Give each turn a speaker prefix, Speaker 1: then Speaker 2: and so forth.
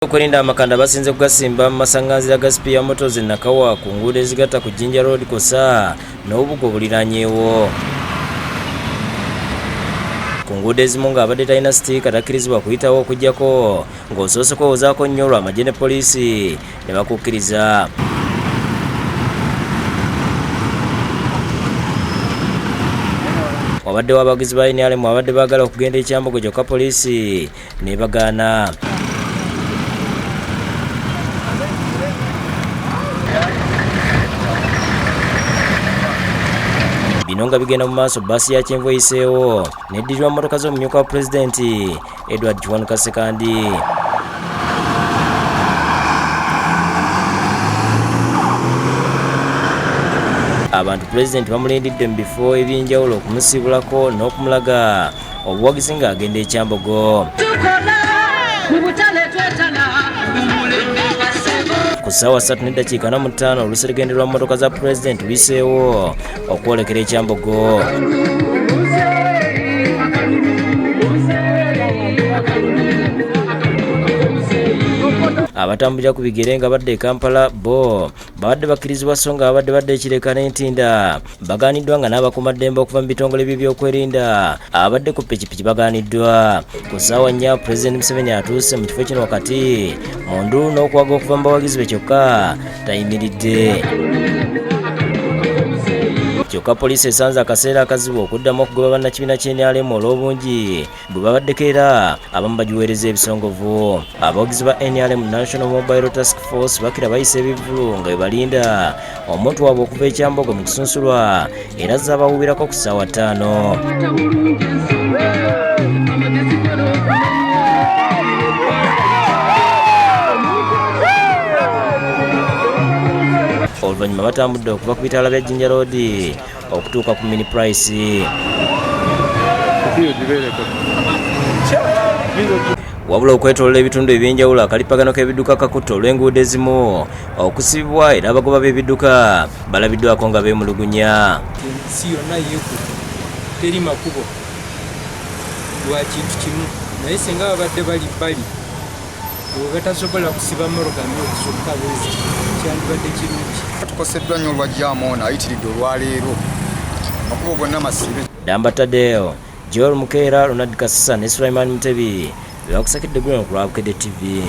Speaker 1: Okulinda amakanda basinze kugasimba mu masanganzira ga Spear Motors e Nakawa ku nguudo ezigatta ku Jinja Road kosa n'obugo buliranyeewo. Ku nguudo ezimu ng'abadde talina sitiika takkirizibwa kuyitawo okuggyako ng'osoose kwewozaako nnyo olw'amagye ne poliisi ne bakukkiriza. Wabaddewo abawagizi ba NRM abadde baagala okugenda e Kyambogo kyokka poliisi ne bagaana. Bino nga bigenda mu maaso bbaasi ya kyenvu eyiseewo n'eddirirwa mmotoka z'omumyuka wa pulezidenti Edward Kiwanuka Ssekandi. Abantu pulezidenti bamulindidde mu bifo eby'enjawulo okumusiibulako n'okumulaga obuwagizi ng'agenda e Kyambogo. Ku ssaawa 3:45 oluseregende lwa mmotoka za pulezidenti luyiseewo okwolekera e Kyambogo. Abatambulira ku bigere nga badde e Kampala bo babadde bakkirizibwa so nga babadde badde ekireka n'entinda bagaaniddwa nga n'abakuumaddembe okuva mu bitongole by'ebyokwerinda abadde ku ppikipiki bagaaniddwa. Ku ssaawa 4 Pulezidenti Museveni atuuse mu kifo kino wakati mundu n'okuwaga okuva mu bawagizi be kyokka tayimiridde. Kyokka poliisi esanze akaseera akazibu okuddamu okugoba bannakibiina ky'NRM olw'obungi bwe babaddeko era abamu bagiweereza ebisongovu. Abawagizi ba NRM National Mobile Task Force bakira bayisa ebivvulu nga bwe balinda omuntu waabwe okuva e Kyambogo mu kusunsulwa era azze abawuubirako ku ssaawa 5. Oluvannyuma batambudde okuva ku bitaala bya Jinja Road okutuuka ku Mini Price. Wabula okwetoolola ebitundu eby'enjawulo akalipagano k'ebidduka kakutte olw'enguudo ezimu okusibibwa era abagoba b'ebidduka balabiddwako nga beemulugunya.
Speaker 2: Ensi yonna yeekutte teri makubo lwa kintu kimu naye singa babadde bali bbali bwe batasobola kusiba mmoloka mbi okusukka bwezi kyandibadde kirungi.
Speaker 3: Tukoseddwa nnyo olwa jaamu ayitiridde olwaleero makubo gonna masibe.
Speaker 1: Damba Tadeo, Joel Mukeera, Ronald Kasisa ne Sulaiman Mutebi bebakusakidde gweno ku Lwabukedde TV.